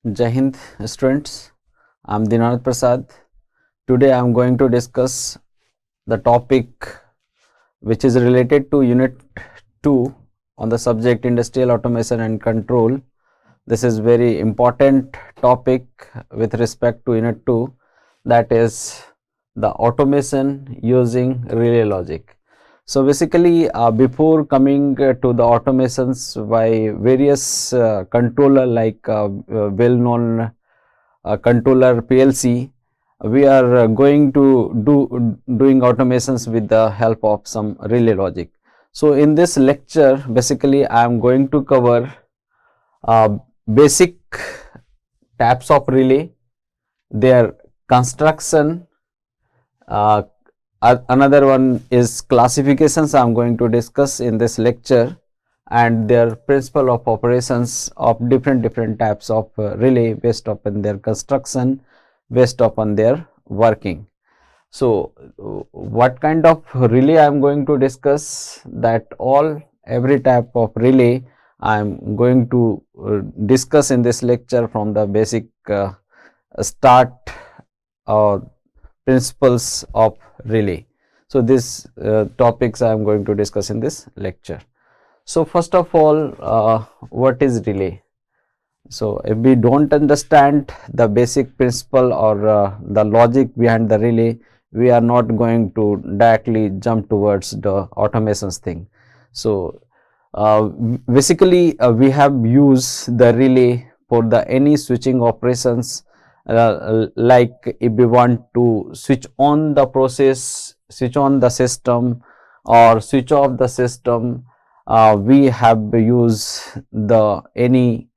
Jai Hind students, I am Dinanath Prasad. Today I am going to discuss the topic which is related to Unit 2 on the subject Industrial Automation and Control. This is very important topic with respect to Unit 2, that is the automation using relay logic. So basically before coming to the automations by various controller like well known controller PLC, we are going to doing automations with the help of some relay logic. So in this lecture basically I am going to cover basic types of relay, their construction, another one is classifications I am going to discuss in this lecture, and their principle of operations of different types of relay based upon their construction, based upon their working. So what kind of relay I am going to discuss, that every type of relay I am going to discuss in this lecture from the basic start principles of relay. So these topics I am going to discuss in this lecture. So first of all, what is relay? So if we don't understand the basic principle or the logic behind the relay, we are not going to directly jump towards the automations thing. So basically we have used the relay for the any switching operations, like if we want to switch on the process, switch on the system, or switch off the system, we have used the any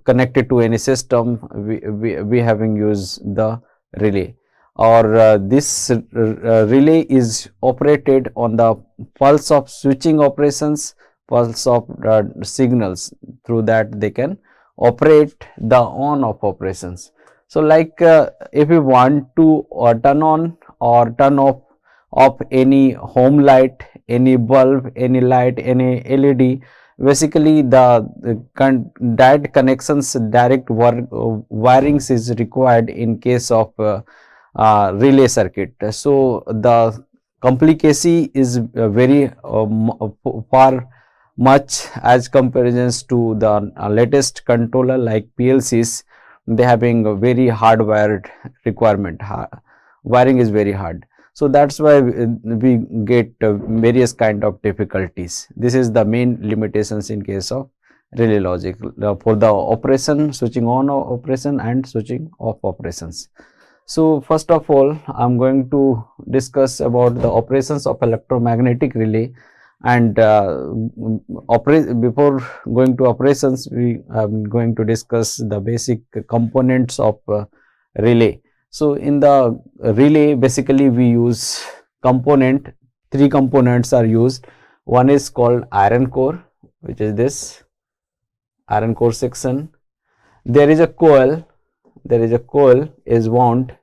connected to any system, we having used the relay, or this relay is operated on the pulse of switching operations, pulse of signals, through that they can operate the on off operations. So like if we want to turn on or turn off of any home light, any bulb, any light, any LED, basically the direct connections, direct wirings is required in case of relay circuit. So the complicacy is very far much as comparisons to the latest controller like PLCs. They having a very hardwired requirement, wiring is very hard. So that's why we get various kind of difficulties. This is the main limitations in case of relay logic for the operation, switching on operation and switching off operations. So first of all, I am going to discuss about the operations of electromagnetic relay, and before going to operations, we are going to discuss the basic components of relay. So in the relay basically we use component, three components are used. One is called iron core, which is this iron core section. There is a coil is wound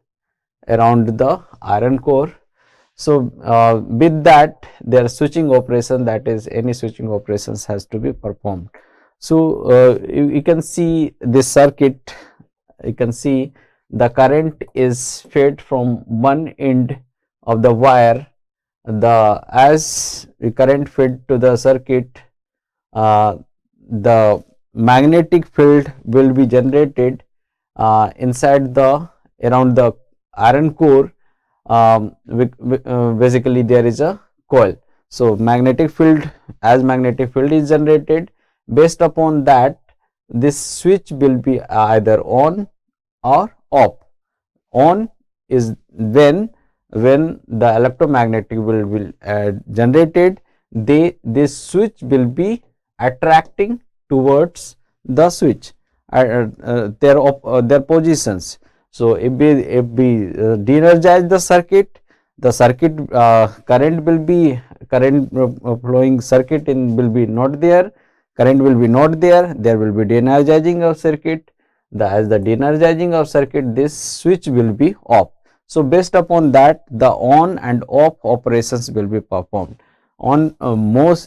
around the iron core. So with that their switching operation, that is any switching operations has to be performed. So you can see this circuit, you can see the current is fed from one end of the wire. As the current fed to the circuit, the magnetic field will be generated inside the around the iron core. Basically there is a coil. So magnetic field, as magnetic field is generated, based upon that this switch will be either on or off. On is when the electromagnetic will generated, this switch will be attracting towards the switch, their positions. So if we de-energize the circuit current will be flowing circuit will be not there, current will be not there, there will be de-energizing of circuit. As the de-energizing of circuit, this switch will be off. So based upon that the on and off operations will be performed. On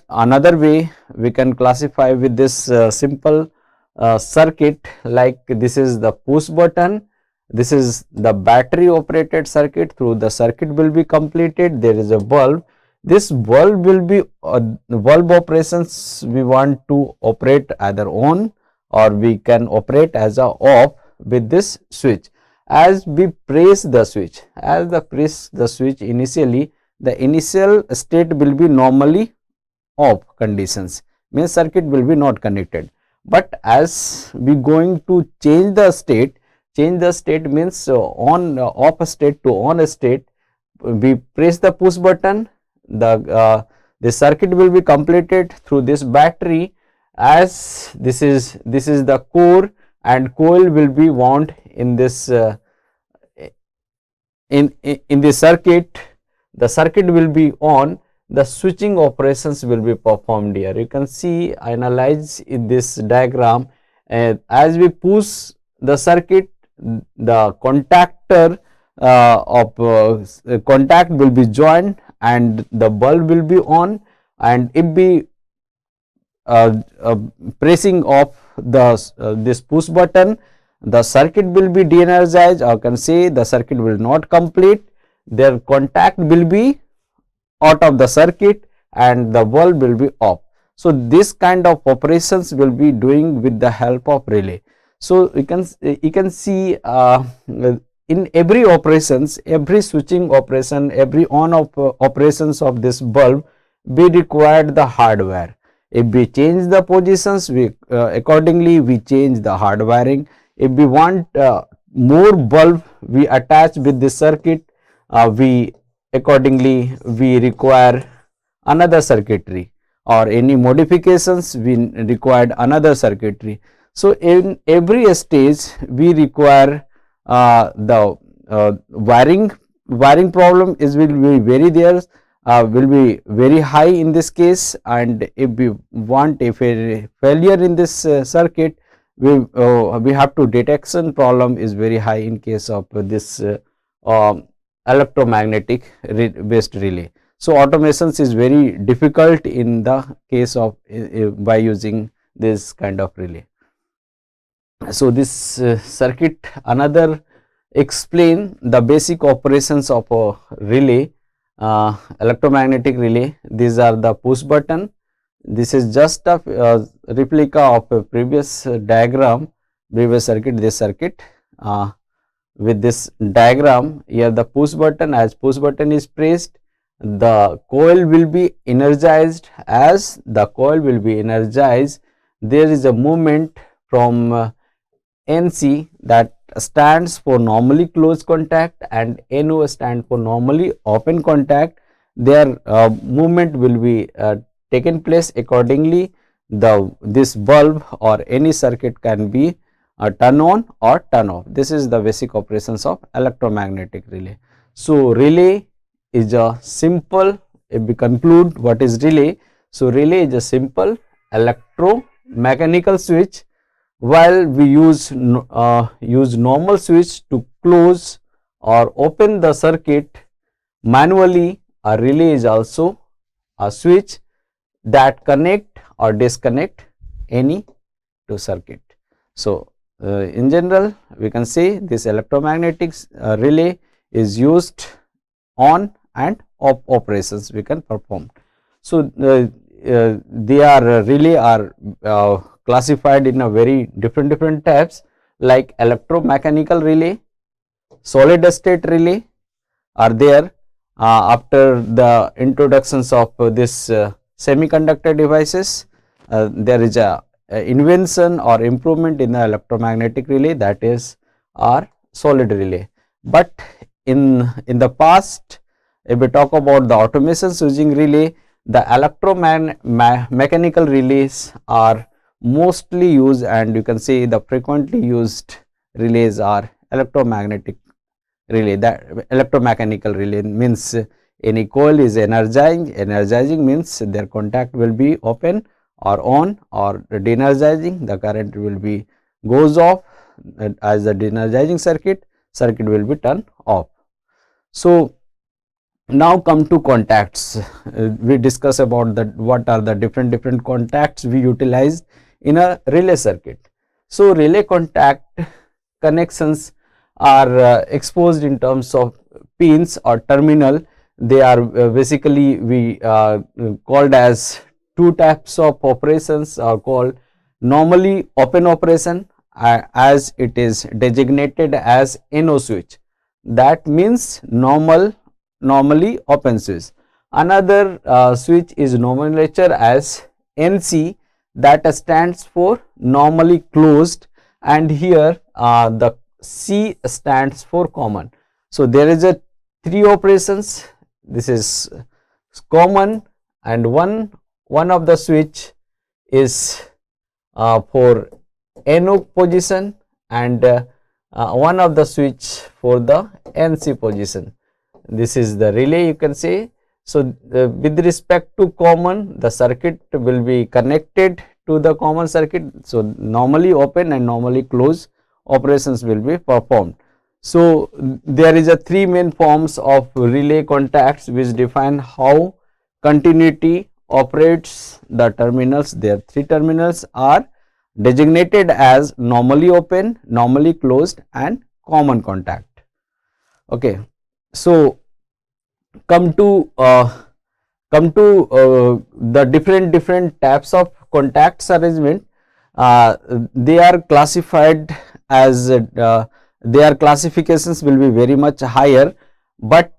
another way we can classify with this simple circuit, like this is the push button, this is the battery operated circuit. Through the circuit will be completed, there is a bulb. This bulb will be bulb operations we want to operate either on, or we can operate as a off with this switch. As we press the switch, as the press the switch initially, the initial state will be normally off conditions, means circuit will be not connected. But as we going to change the state, means on off state to on state, we press the push button, the circuit will be completed through this battery. As this is the core, and coil will be wound in this in the circuit. The circuit will be on, the switching operations will be performed here. You can see, analyze in this diagram, as we push the circuit, the contactor contact will be joined and the bulb will be on, and if we pressing of the this push button, the circuit will be de-energized, or can say the circuit will not complete, their contact will be out of the circuit and the bulb will be off. So this kind of operations will be doing with the help of relay. So you can see in every operations, every switching operation, every on off operations of this bulb, we required the hardware. If we change the positions, we accordingly we change the hard wiring. If we want more bulb we attach with this circuit, we accordingly we require another circuitry, or any modifications we required another circuitry. So in every stage we require the wiring problem is will be very there, will be very high in this case, and if we want a failure in this circuit, we have to detection problem is very high in case of this electromagnetic based relay. So automations is very difficult in the case of by using this kind of relay. So this circuit another explain the basic operations of a relay, electromagnetic relay. These are the push button. This is just a replica of a previous diagram, previous circuit, this circuit. With this diagram here, the push button, as push button is pressed, the coil will be energized. As the coil will be energized, there is a movement from NC, that stands for normally closed contact, and NO stand for normally open contact. Their movement will be taken place accordingly. This bulb or any circuit can be turn on or turn off. This is the basic operations of electromagnetic relay. So relay is a simple, if we conclude what is relay, so relay is a simple electromechanical switch. While we use normal switch to close or open the circuit manually, a relay is also a switch that connect or disconnect any two circuit. So in general we can say this electromagnetic relay is used on and off operations we can perform. So they are relay are classified in a very different types, like electromechanical relay, solid state relay are there. After the introductions of this semiconductor devices, there is a invention or improvement in the electromagnetic relay, that is our solid relay. But in the past, if we talk about the automations using relay, the electromechanical relays are mostly used, and you can say the frequently used relays are electromagnetic relay. That electromechanical relay means any coil is energizing means their contact will be open or on, or de-energizing, the current will be goes off as the de-energizing circuit will be turned off. So now come to contacts. We discuss about that what are the different contacts we utilize in a relay circuit. So relay contact connections are exposed in terms of pins or terminal. They are basically we called as two types of operations are called normally open operation, as it is designated as NO switch. That means normally open switch. Another switch is nomenclature as NC, that stands for normally closed, and here the C stands for common. So there is a three operations. This is common, and one of the switch is for NO position, and one of the switch for the NC position. This is the relay, you can say. So with respect to common, the circuit will be connected to the common circuit. So normally open and normally closed operations will be performed. So there is a three main forms of relay contacts which define how continuity operates the terminals. Their three terminals are designated as normally open, normally closed, and common contact. Okay. So come to the different types of contacts arrangement. They are classified as their classifications will be very much higher, but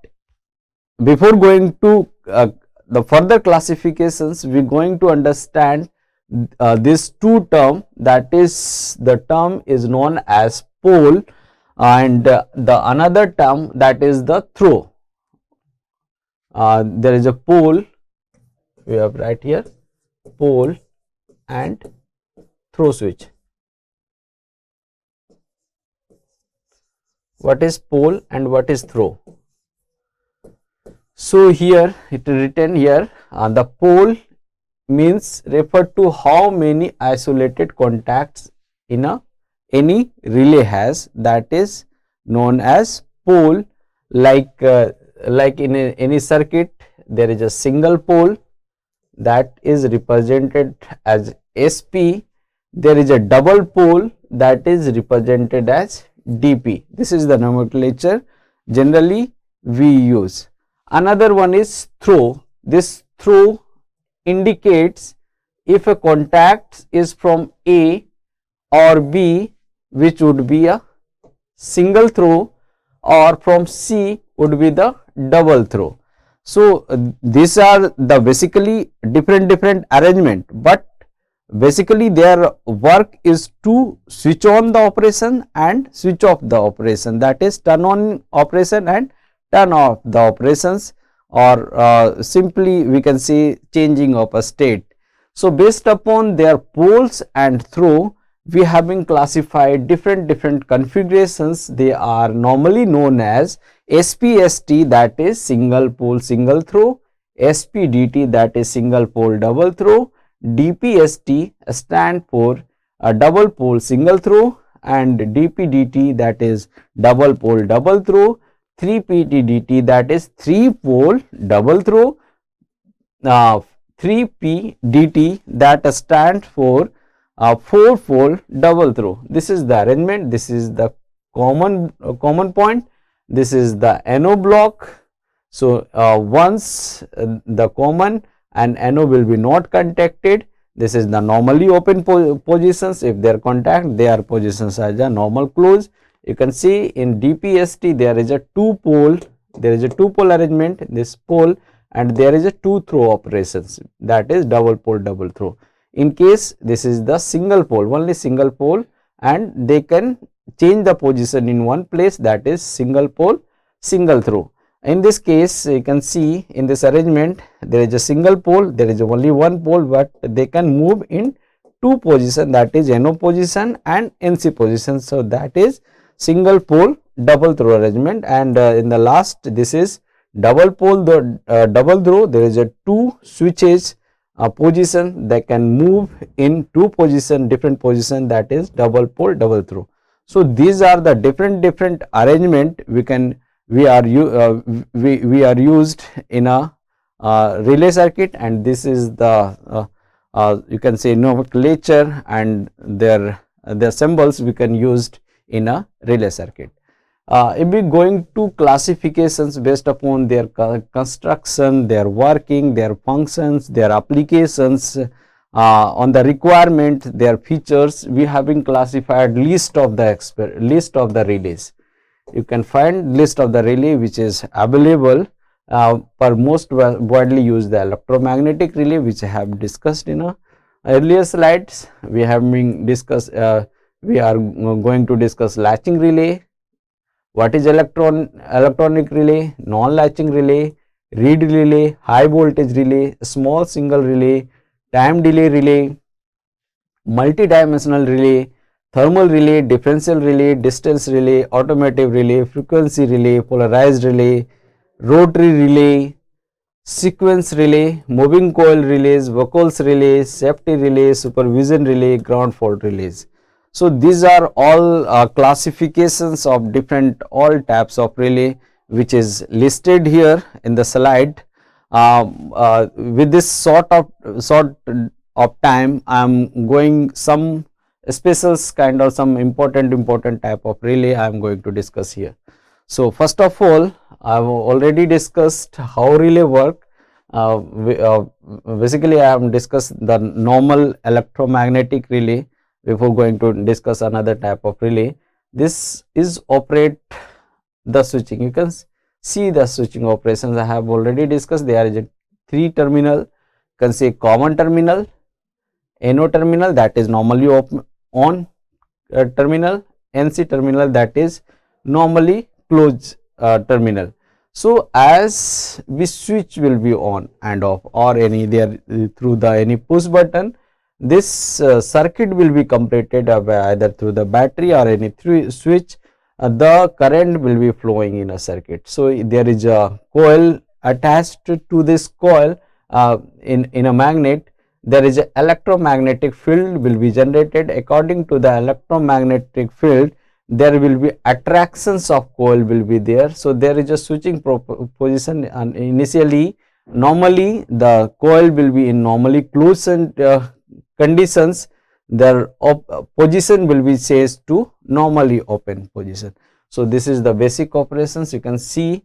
before going to the further classifications, we are going to understand this two term, that is the term is known as pole, and the another term, that is the throw. There is a pole, we have right here pole and throw switch. What is pole and what is throw? So here it is written here, the pole means refer to how many isolated contacts in any relay has, that is known as pole. Like in any circuit, there is a single pole, that is represented as SP. There is a double pole, that is represented as DP. This is the nomenclature generally we use. Another one is throw. This throw indicates if a contact is from A or B, which would be a single throw, or from C would be the double throw. So these are the basically different arrangement, but basically their work is to switch on the operation and switch off the operation, that is turn on operation and turn off the operations, or simply we can say changing of a state. So based upon their poles and throw, we have been classified different configurations. They are normally known as SPST, that is single pole single throw, SPDT, that is single pole double throw, DPST stand for a double pole single throw, and DPDT, that is double pole double throw, 3PTDT, that is three pole double throw, 3PDT, that stands for four pole double throw. This is the arrangement. This is the common point. This is the NO block. So once the common and NO will be not contacted, this is the normally open positions. If they are contact, their positions as a normal close. You can see in DPST there is a two pole arrangement, this pole, and there is a two throw operations, that is double pole double throw. In case this is the single pole, only single pole, and they can change the position in one place, that is single pole single throw. In this case, you can see in this arrangement there is a single pole, there is only one pole, but they can move in two position, that is NO position and NC position. So that is single pole double throw arrangement. And in the last, this is double pole double throw. There is a two switches position that can move in two position, different position, that is double pole double throw. So these are the different arrangement we are used in a relay circuit, and this is the you can say nomenclature and their their symbols we can use in a relay circuit. If we going to classifications based upon their construction, their working, their functions, their applications, on the requirement, their features, we have been classified list of the relays. You can find list of the relay which is available for most widely used the electromagnetic relay, which I have discussed in a earlier slides. We have been discussed. We are going to discuss latching relay. What is electronic relay, non-latching relay, reed relay, high voltage relay, small single relay, time delay relay, multi-dimensional relay, thermal relay, differential relay, distance relay, automotive relay, frequency relay, polarized relay, rotary relay, sequence relay, moving coil relays, Vocals relay, safety relay, supervision relay, ground fault relays. So these are all classifications of different all types of relay which is listed here in the slide. With this sort of time, I am going some specials kind of some important type of relay I am going to discuss here. So first of all, I have already discussed how relay work. Basically, I have discussed the normal electromagnetic relay before going to discuss another type of relay. This is operate the switching. You can see the switching operations I have already discussed. There is a 3 terminal, you can say common terminal, NO terminal, that is normally on terminal, NC terminal, that is normally closed terminal. So as this switch will be on and off or any there through the any push button, this circuit will be completed either through the battery or any through switch. The current will be flowing in a circuit. So there is a coil attached to this coil. In a magnet, there is a electromagnetic field will be generated. According to the electromagnetic field, there will be attractions of coil will be there. So there is a switching position, and initially normally the coil will be in normally closed conditions. Their position will be changed to normally open position. So this is the basic operations. You can see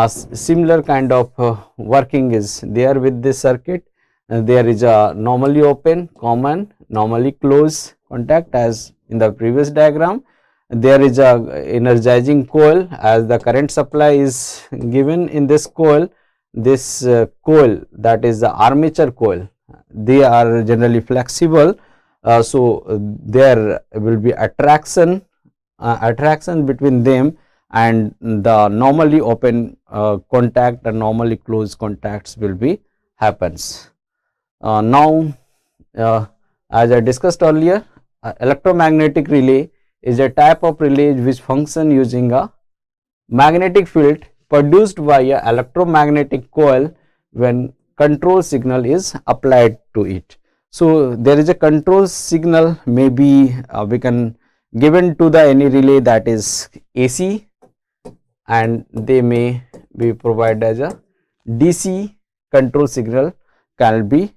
similar kind of working is there with this circuit. There is a normally open, common, normally closed contact as in the previous diagram. There is a energizing coil as the current supply is given in this coil. This coil, that is the armature coil, they are generally flexible. So there will be attraction between them, and the normally open contact and normally closed contacts will be happens. Now as I discussed earlier, electromagnetic relay is a type of relay which function using a magnetic field produced by a electromagnetic coil when control signal is applied to it. So there is a control signal may be we can given to the any relay, that is AC, and they may be provided as a DC control signal can be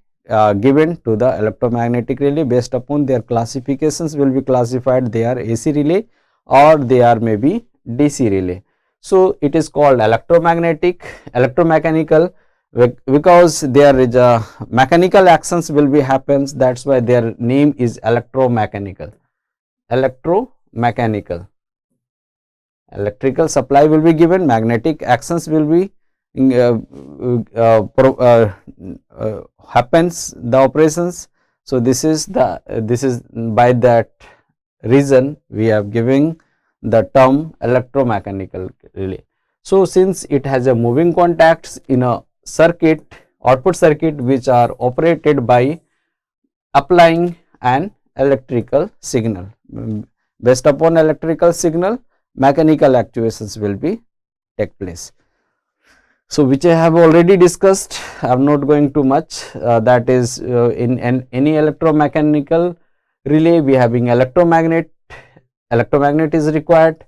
given to the electromagnetic relay. Based upon their classifications will be classified, they are AC relay or they are maybe DC relay. So it is called electromechanical, because there is a mechanical actions will be happens, that's why their name is electromechanical. Electrical supply will be given, magnetic actions will be happens the operations. So this is by that reason we have given the term electromechanical relay. So since it has a moving contacts in a circuit, output circuit, which are operated by applying an electrical signal, based upon electrical signal mechanical actuations will be take place. So which I have already discussed, I am not going too much, that is in any electromechanical relay we having electromagnet is required,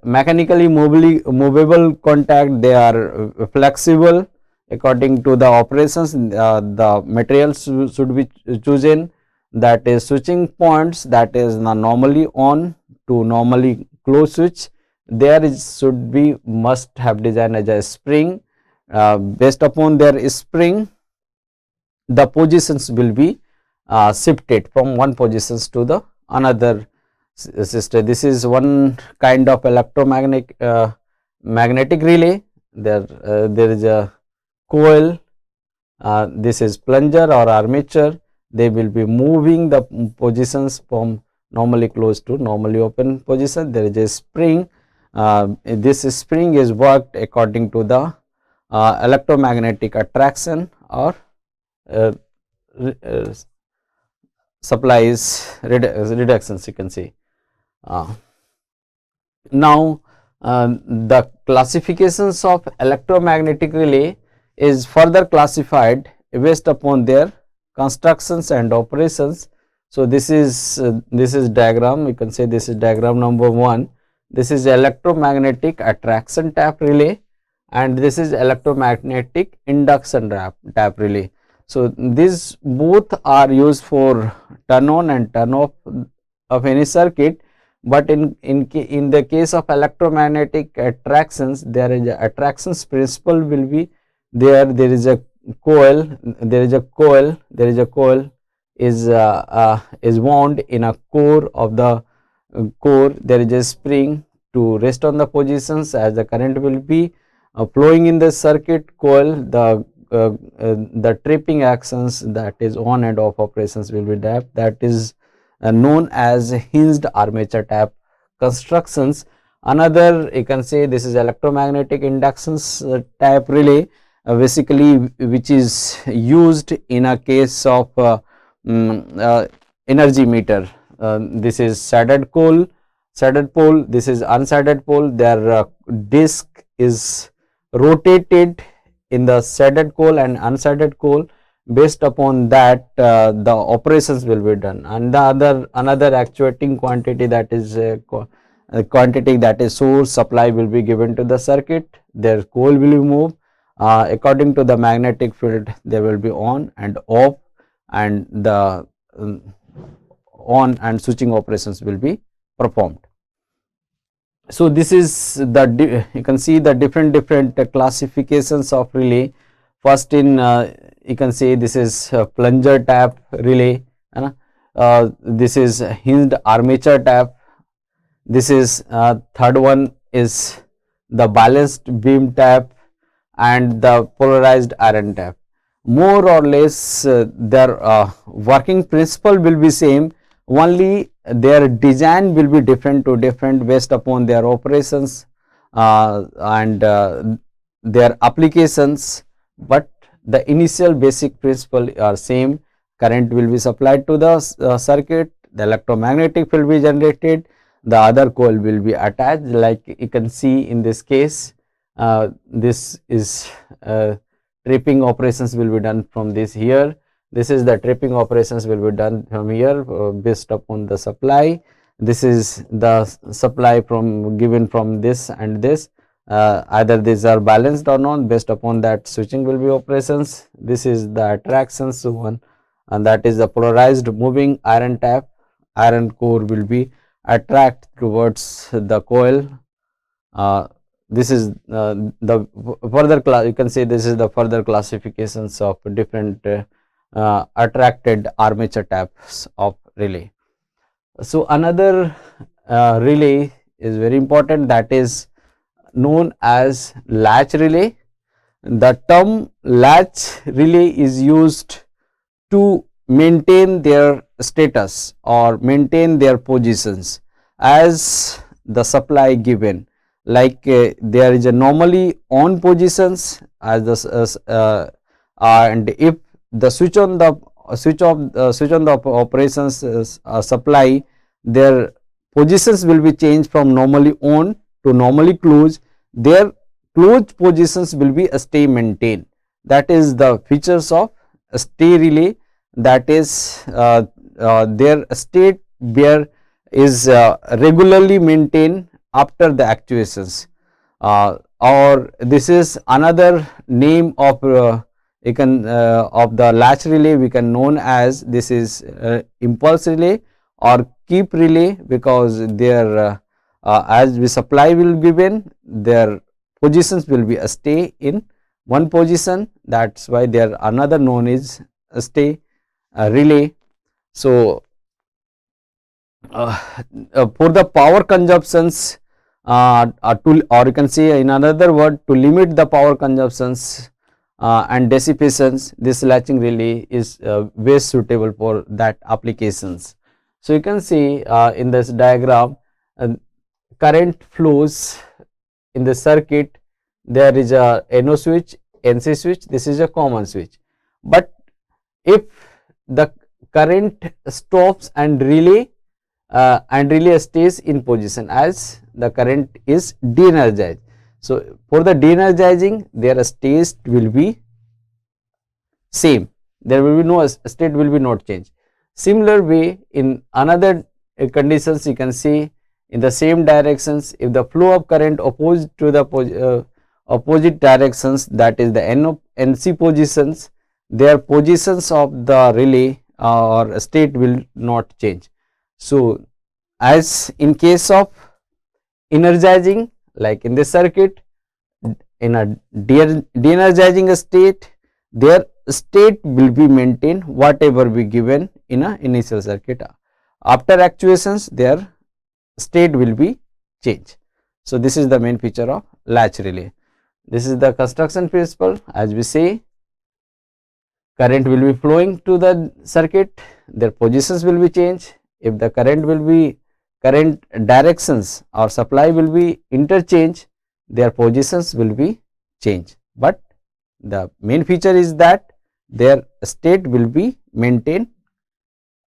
mechanically movable contact, they are flexible according to the operations, the materials should be chosen, that is switching points, that is normally on to normally close switch. There is should be must have designed as a spring. Based upon their spring, the positions will be shifted from one positions to the another system. This is one kind of electromagnetic magnetic relay. There is a coil, this is plunger or armature. They will be moving the positions from normally closed to normally open position. There is a spring. This spring is worked according to the electromagnetic attraction or uh, uh, supplies reductions, you can say. Now, the classifications of electromagnetic relay is further classified based upon their constructions and operations. So, this is diagram, you can say this is diagram number 1. This is electromagnetic attraction tap relay and this is electromagnetic induction tap relay. So, these both are used for turn on and turn off of any circuit, but in the case of electromagnetic attractions, there is a attractions principle will be there. There is a coil, is wound in a core of the core. There is a spring to rest on the positions as the current will be flowing in the circuit coil. The tripping actions, that is on and off operations, will be that is known as hinged armature tap constructions. Another, you can say this is electromagnetic inductions tap relay, basically which is used in a case of energy meter. This is shaded pole, this is unshaded pole. Their disc is rotated in the shaded coil and unshaded coil. Based upon that, the operations will be done, and the another actuating quantity, that is a quantity that is source supply, will be given to the circuit. Their coil will move according to the magnetic field. They will be on and off, and the on and switching operations will be performed. So, this is the you can see the different classifications of relay. First, in you can say this is plunger tap relay, this is hinged armature tap. This is third one is the balanced beam tap and the polarized iron tap. More or less their working principle will be same, only their design will be different to different based upon their operations and their applications, but the initial basic principle are same. Current will be supplied to the circuit, the electromagnetic field will be generated, the other coil will be attached, like you can see in this case. This is tripping operations will be done from this here. This is the tripping operations will be done from here based upon the supply. This is the supply from given from this and this. Either these are balanced or not, based upon that switching will be operations. This is the attractions one, and that is the polarized moving iron tap. Iron core will be attract towards the coil. This is the further class, you can say this is the further classifications of different attracted armature taps of relay. So, another relay is very important, that is known as latch relay. The term latch relay is used to maintain their status or maintain their positions as the supply given, like there is a normally on positions as the and if the switch on the operations supply, their positions will be changed from normally on to normally closed. Their closed positions will be stay maintained. That is the features of stay relay, that is their state where is regularly maintained after the actuations, or this is another name of you can of the latch relay we can known as this is impulse relay or keep relay, because their as the supply will be given, their positions will be a stay in one position. That's why there another known is a stay relay. So for the power consumptions or you can say in another word, to limit the power consumptions and dissipations, this latching relay is best suitable for that applications. So you can see in this diagram current flows in the circuit. There is a NO switch, NC switch, this is a common switch. But if the current stops and relay stays in position as the current is de-energized. So for the de-energizing, their state will be same, there will be no state will be not changed. Similar way in another conditions, you can see in the same directions, if the flow of current opposed to the opposite directions, that is the NC positions, their positions of the relay or state will not change. So as in case of energizing, like in this circuit, in a de-energizing state, their state will be maintained whatever be given in a initial circuit. After actuations, their state will be changed. So this is the main feature of latch relay. This is the construction principle. As we say, current will be flowing to the circuit, their positions will be changed. If the current directions or supply will be interchange, their positions will be changed. But the main feature is that their state will be maintained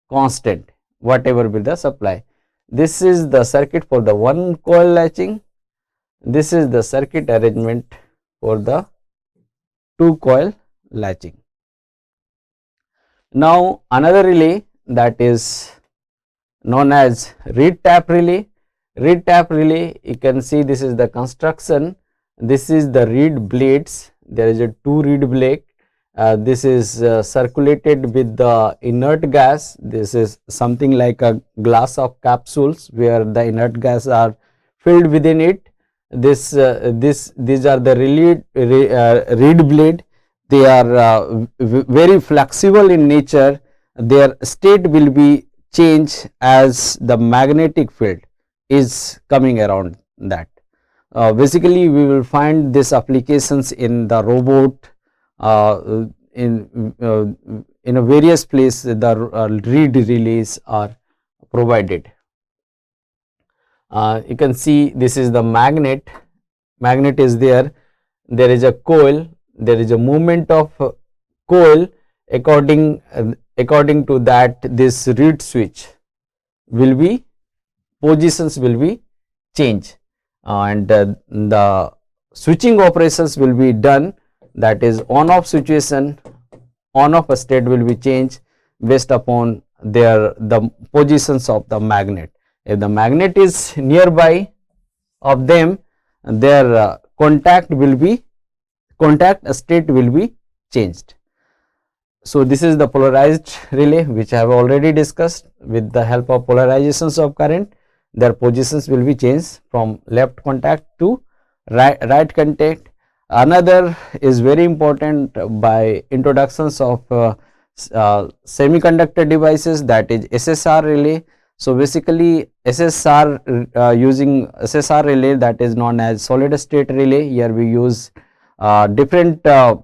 constant whatever be the supply. This is the circuit for the one coil latching. This is the circuit arrangement for the two coil latching. Now another relay, that is known as reed tap relay. Reed tap relay, you can see this is the construction. This is the reed blades. There is a two reed blade. This is circulated with the inert gas. This is something like a glass of capsules where the inert gas are filled within it. These are the reed blade. They are very flexible in nature. Their state will be changed as the magnetic field is coming around that. Basically, we will find these applications in the robot, in a various places. The reed relays are provided. You can see this is the magnet. Magnet is there. There is a coil. There is a movement of coil. According to that, this reed switch will be positions will be changed, and the switching operations will be done. That is on off situation, on off state will be changed based upon the positions of the magnet. If the magnet is nearby of them, their contact state will be changed. So this is the polarized relay, which I have already discussed. With the help of polarizations of current, their positions will be changed from left contact to right contact. Another is very important by introductions of semiconductor devices, that is SSR relay. So basically SSR using SSR relay, that is known as solid state relay. Here we use different power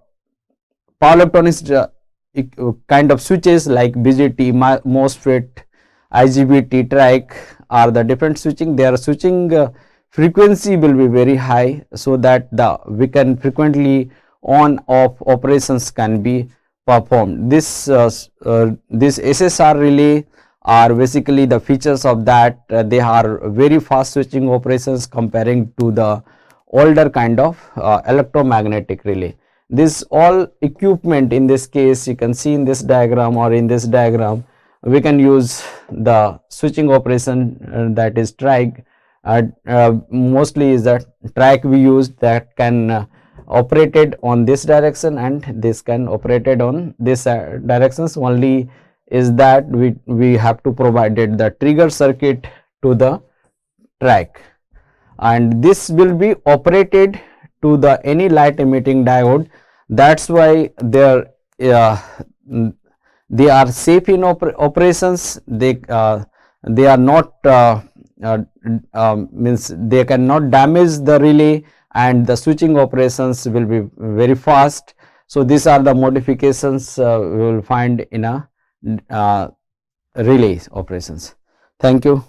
electronics kind of switches like BJT, MOSFET, IGBT, TRAC are the different switching. Their switching frequency will be very high, so that we can frequently on off operations can be performed. This SSR relay are basically the features of that. They are very fast switching operations comparing to the older kind of electromagnetic relay. This all equipment, in this case you can see in this diagram or in this diagram, we can use the switching operation, that is TRAC. Mostly is that TRAC we use, that can operated on this direction and this can operated on this directions. Only is that we have to provided the trigger circuit to the track, and this will be operated to the any light emitting diode. That's why uh, they are safe in operations. They are not uh, means they cannot damage the relay, and the switching operations will be very fast. So these are the modifications we will find in a relay operations. Thank you.